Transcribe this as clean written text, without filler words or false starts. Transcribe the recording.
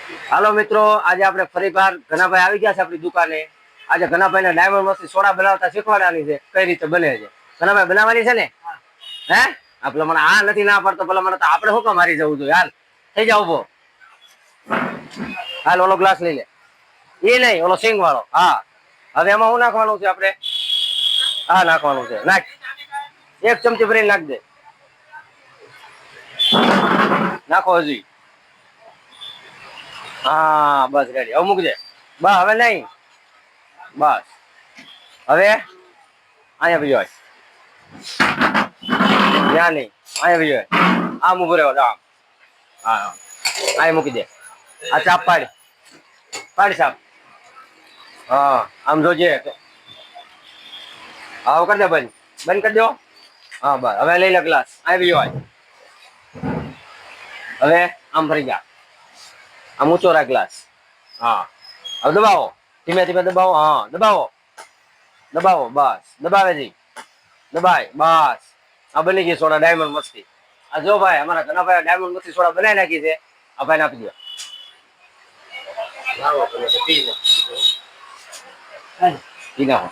હાલો મિત્રો, આજે આપણે ફરીવાર ઘનાભાઈ આવી ગયા છે આપણી દુકાને. આજે ઘનાભાઈને ડાયમંડ મસ્તી સોડા બનાવતા શીખવાડવાની છે, કઈ રીતે બને છે. ઘનાભાઈ બનાવવાની છે ને? હે આપણે મને આ નથી ના પડતો, પેલા મને તો આપણે શું કામ હારી જવું જોઈએ? હાલ થઈ જાવ ઉભો. હાલ ઓલો ગ્લાસ લઈ લે. એ નહીં, ઓલો સિંગ વાળો. હા, હવે એમાં શું નાખવાનું છે આપણે? હા નાખવાનું છે, નાખ. એક ચમચી ભરીને નાખ દે. નાખો હજી. હા બસ રેડી. હવે મૂકજે. બસ હવે નહીં, બસ હવે અહીંયા બીજો ત્યાં નહીં, અહીંયા બીજો આમ ઉભો રહ્યો. આમ હા અહીંયા મૂકી દે. આ ચાપ પાડી પાડી ચાપ. હા આમ જોજે. હા કરી દે બંધ, બંધ કરી દો. હા બસ હવે લઈ લે ગ્લાસ. અહીંયા બીજો હવે આમ ફરી જા. આમ ઊંચો રાખ ગ્લાસ. હા હવે દબાવો, ધીમે ધીમે દબાવો. હા દબાવો દબાવો, બસ દબાવે જી, દબાય બસ. આ બની ગઈ સોડા ડાયમંડ મસ્તી. આ જો ભાઈ, અમારા ઘણા ભાઈ ડાયમંડ મસ્તી સોડા બનાવી નાખી છે. આ ભાઈને આપી દો. પી નાખો.